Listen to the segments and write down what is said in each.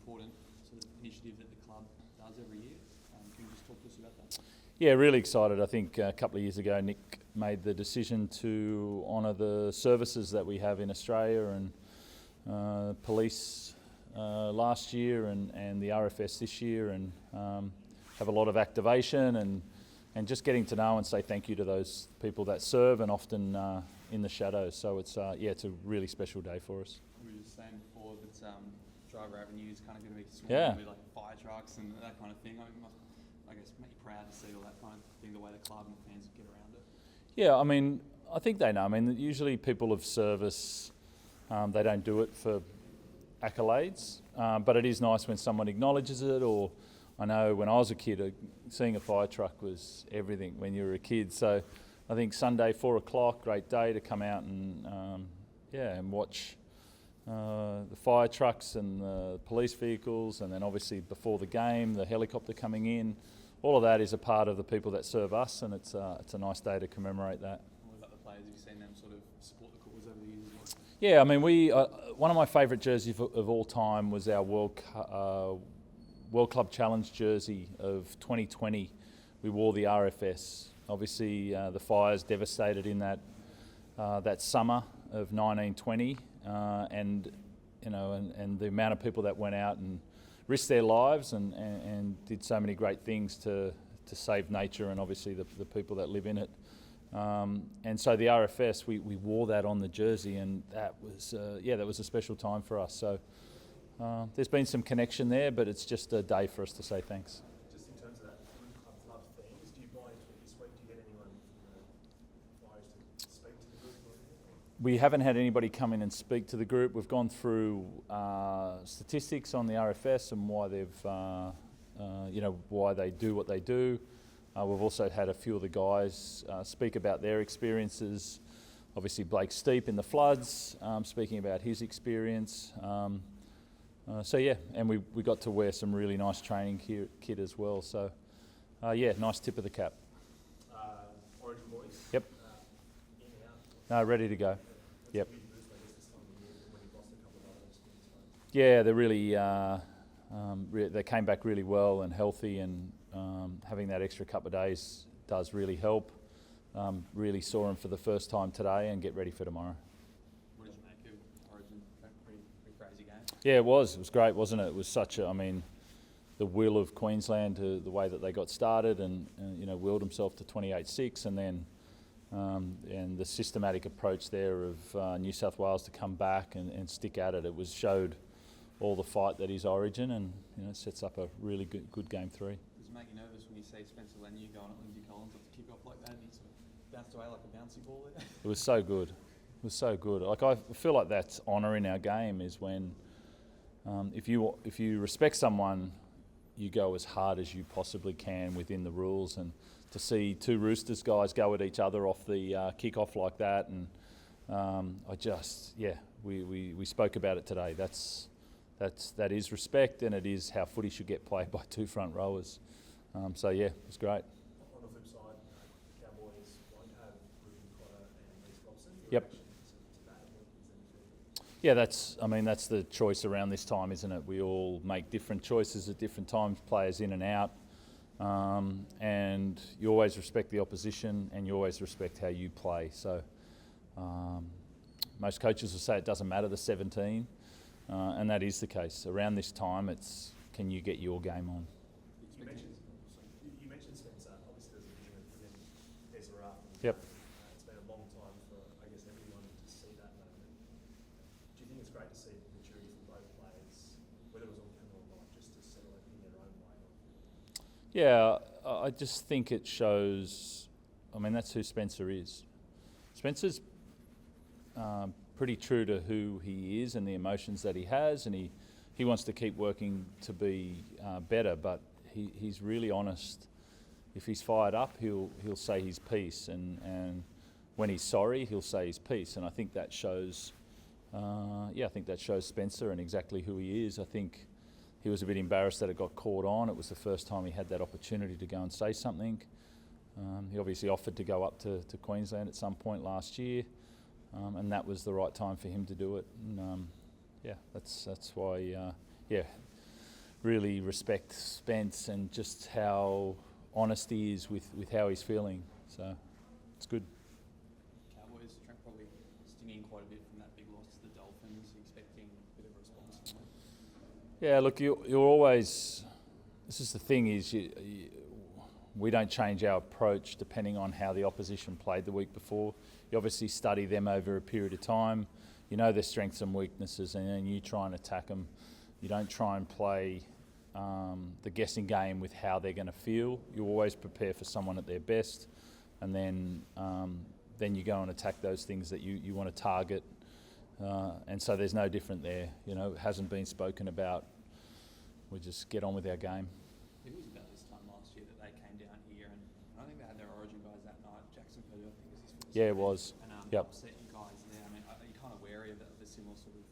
important sort of initiative that the club does every year. Can you just talk to us about that? Yeah, really excited. I think a couple of years ago, Nick made the decision to honour the services that we have in Australia, and police last year and the RFS this year, and have a lot of activation and just getting to know and say thank you to those people that serve and often in the shadows. So it's it's a really special day for us. We were just saying before that Driver Avenue is kind of going to be Yeah. with like fire trucks and that kind of thing. I guess make you proud to see all that kind of thing, the way the club and fans get around it. Yeah, I mean, I think they know. I mean, usually people of service, they don't do it for accolades, but it is nice when someone acknowledges it. Or I know when I was a kid, seeing a fire truck was everything when you were a kid. So I think Sunday, 4 o'clock, great day to come out and and watch the fire trucks and the police vehicles, and then obviously before the game, the helicopter coming in. All of that is a part of the people that serve us, and it's a nice day to commemorate that. What about the players? Have you seen them sort of support the cause over the years? Yeah, I mean, we one of my favourite jerseys of all time was our World Club Challenge jersey of 2020. We wore the RFS. Obviously, the fires devastated in that summer of 1920, and the amount of people that went out and risked their lives and did so many great things to save nature and obviously the people that live in it. And so the RFS, we wore that on the jersey, and that was a special time for us. So there's been some connection there, but it's just a day for us to say thanks. Just in terms of that club themes, do you buy into it this week? Do you get anyone Flyers to speak to the group or anything? We haven't had anybody come in and speak to the group. We've gone through statistics on the RFS and why why they do what they do. We've also had a few of the guys speak about their experiences. Obviously, Blake Steep in the floods, speaking about his experience. And we got to wear some really nice training kit as well. So, nice tip of the cap. Origin boys? Yep. In, out? No, ready to go. Yep. Big boost, I guess, this time of year when you've lost a couple of others. Yeah, they're really they came back really well and healthy, and having that extra couple of days does really help. Really saw them for the first time today and get ready for tomorrow. What did you make of Origin? Pretty crazy game. Yeah, it was. It was great, wasn't it? It was such the will of Queensland, to the way that they got started and willed themselves to 28-6, and then and the systematic approach there of New South Wales to come back and stick at it. It showed all the fight that is Origin, and it sets up a really good game 3. Does it make you nervous when you see Spencer Leniu going at Lindsay Collins off the kick-off like that, and he sort of bounced away like a bouncy ball there? It was so good. It was so good. Like, I feel like that's honour in our game, is when if you respect someone, you go as hard as you possibly can within the rules. And to see 2 Roosters guys go at each other off the kick-off like that, and we spoke about it today. That is respect, and it is how footy should get played by 2 front rowers. It was great. On the flip side, the Cowboys won't have Ruben Cotter and Reece Robson. Yep. Yeah, that's the choice around this time, isn't it? We all make different choices at different times, players in and out, and you always respect the opposition and you always respect how you play. So most coaches will say it doesn't matter the 17, and that is the case. Around this time, it's can you get your game on? You mentioned Spencer. Obviously, there's a vision of him, Ezra. Yep. It's been a long time for, I guess, everyone to see that moment. Do you think it's great to see maturity from both players, whether it was on camera or not, just to settle it in their own way? Yeah, I just think it shows. That's who Spencer is. Spencer's pretty true to who he is and the emotions that he has, and he wants to keep working to be better, but he's really honest. If he's fired up, he'll say his piece, and when he's sorry, he'll say his piece, and I think that shows. I think that shows Spencer and exactly who he is. I think he was a bit embarrassed that it got caught on. It was the first time he had that opportunity to go and say something. He obviously offered to go up to Queensland at some point last year, and that was the right time for him to do it. And, that's why. really respect Spence and just how honest he is with how he's feeling. So it's good. Cowboys, Trent probably stinging quite a bit from that big loss to the Dolphins. Expecting a bit of a response. Yeah, look, you're always. This is the thing is we don't change our approach depending on how the opposition played the week before. You obviously study them over a period of time. You know their strengths and weaknesses, and then you try and attack them. You don't try and play the guessing game with how they're going to feel. You always prepare for someone at their best, and then you go and attack those things that you want to target. And so there's no different there. You know, it hasn't been spoken about. We just get on with our game. It was about this time last year that they came down here, and I don't think they had their Origin guys that night. Jackson Purdy, I think, was his first. Yeah, it was. And Yep. upset you guys there. I mean, are you kind of wary of the similar sort of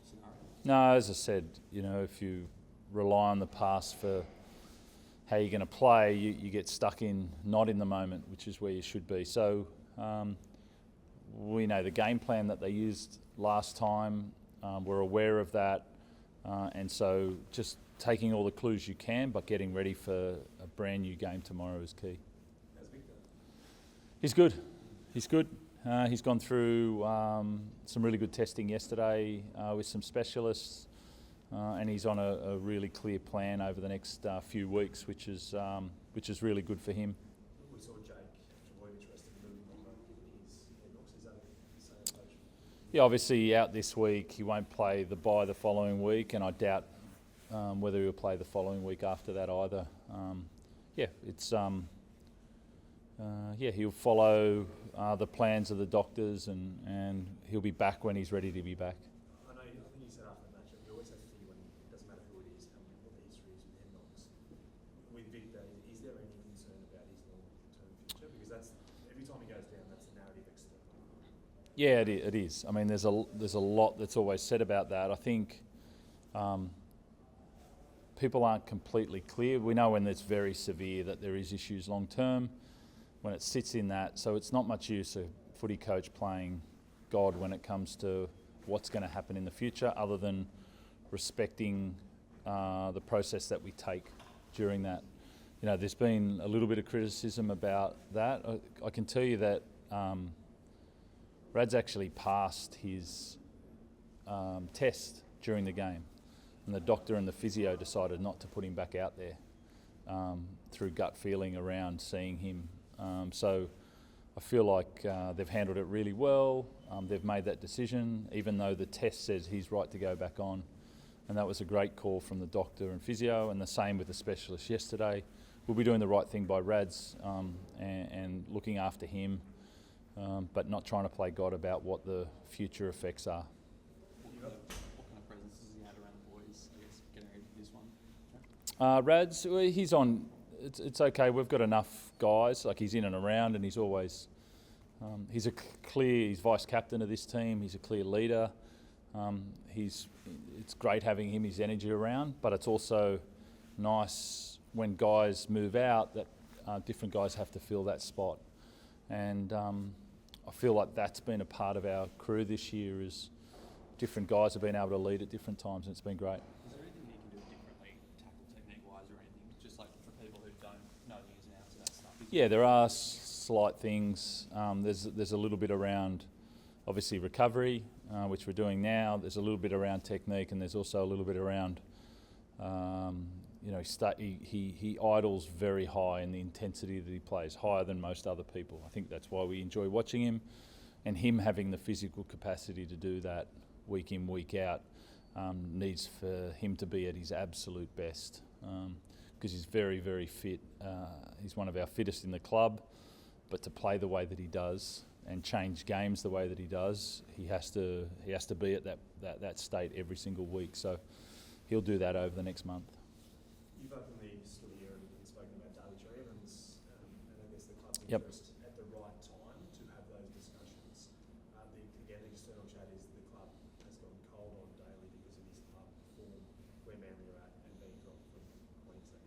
scenario? No, as I said, you know, if you rely on the past for how you're going to play, you get stuck in not in the moment, which is where you should be. So we know the game plan that they used last time. We're aware of that. And so just taking all the clues you can, but getting ready for a brand new game tomorrow is key. How's Victor? He's good. He's good. He's gone through some really good testing yesterday with some specialists, and he's on a really clear plan over the next few weeks, which is really good for him. We saw Jake Trbojevic rested a little bit longer in his head knocks. Is that the same approach? Yeah, obviously out this week. He won't play the bye the following week, and I doubt whether he'll play the following week after that either. He'll follow the plans of the doctors, and he'll be back when he's ready to be back. I think you said after the matchup, you always have fear when it doesn't matter who it is, what the history is with head knocks. With Victor, is there any concern about his long-term future? Because that's every time he goes down, that's the narrative externally. Yeah, it is. I mean, there's a lot that's always said about that. I think people aren't completely clear. We know when it's very severe that there is issues long term. When it sits in that, so it's not much use a footy coach playing God when it comes to what's going to happen in the future, other than respecting the process that we take during that. You know, there's been a little bit of criticism about that. I can tell you that Rad's actually passed his test during the game, and the doctor and the physio decided not to put him back out there through gut feeling around seeing him. So I feel like they've handled it really well. They've made that decision, even though the test says he's right to go back on. And that was a great call from the doctor and physio, and the same with the specialist yesterday. We'll be doing the right thing by Rads and looking after him, but not trying to play God about what the future effects are. What kind of presence has he had around the boys, I guess, getting ready for this one? Rads, well, he's on. It's okay. We've got enough guys. Like, he's in and around, and he's always. He's he's vice captain of this team. He's a clear leader. It's great having him, his energy around, but it's also nice when guys move out that different guys have to fill that spot. And I feel like that's been a part of our crew this year, is different guys have been able to lead at different times, and it's been great. Is there anything you can do differently, tackle technique-wise or anything, just like for people who don't know the ins and outs of that stuff? Yeah, there are slight things. There's a little bit around, obviously, recovery, which we're doing now. There's a little bit around technique, and there's also a little bit around, he idles very high in the intensity that he plays, higher than most other people. I think that's why we enjoy watching him, and him having the physical capacity to do that week in, week out, needs for him to be at his absolute best, because he's very, very fit. He's one of our fittest in the club, but to play the way that he does and change games the way that he does, he has to be at that state every single week. So he'll do that over the next month. You've openly stood here and spoken about Daly Cherry-Evans, and I guess the club's Yep. interest at the right time to have those discussions. The external chat is the club has gone cold on Daly because of his club form, where Manly are at, and being dropped from Queensland.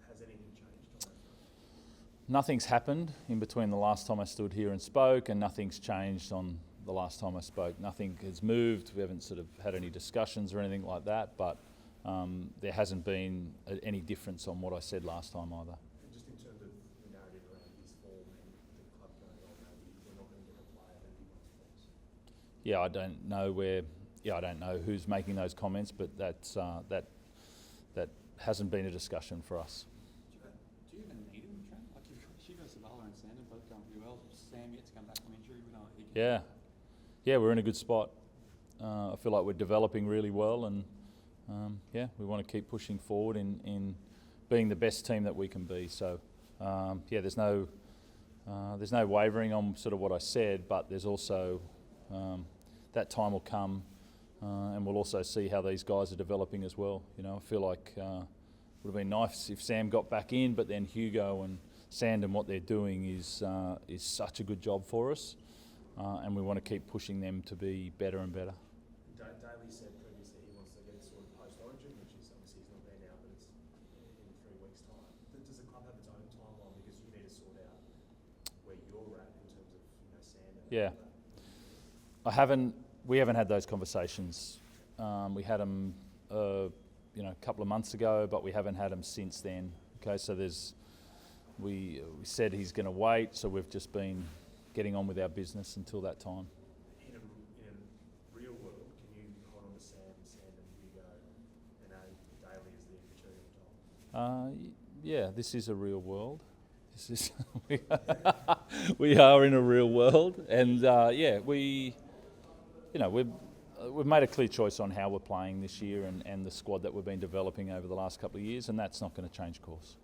Has anything changed on that front? Nothing's happened in between the last time I stood here and spoke, and nothing's changed on the last time I spoke. Nothing has moved. We haven't sort of had any discussions or anything like that, but there hasn't been any difference on what I said last time either. And just in terms of the narrative around his form and the club going, oh, maybe we're not going to get a player that he wants for us. Yeah, I don't know I don't know who's making those comments, but that hasn't been a discussion for us. Do you even need him, Trent? Like you guys have Valor and Sandon both going pretty well. Sam yet to come back from injury. We know he can. Yeah, we're in a good spot. I feel like we're developing really well, and we want to keep pushing forward in being the best team that we can be. So there's no wavering on sort of what I said, but there's also that time will come, and we'll also see how these guys are developing as well. You know, I feel like it would have been nice if Sam got back in, but then Hugo and Sandon, what they're doing is such a good job for us, and we want to keep pushing them to be better and better. Daly said previously he wants to get it sorted post-origin, which is obviously he's not there now, but it's in 3 weeks' time. Does the club have its own timeline, because you need to sort out where you're at in terms of Sandon? Yeah. We haven't had those conversations. We had them, a couple of months ago, but we haven't had them since then. Okay, so we said he's going to wait, so we've just been getting on with our business until that time. In a real world, can you hold on to Sandon, Hugo, and Daly as the cherry on top? Yeah, this is a real world. This is we are in a real world, and we've made a clear choice on how we're playing this year and the squad that we've been developing over the last couple of years, and that's not going to change course.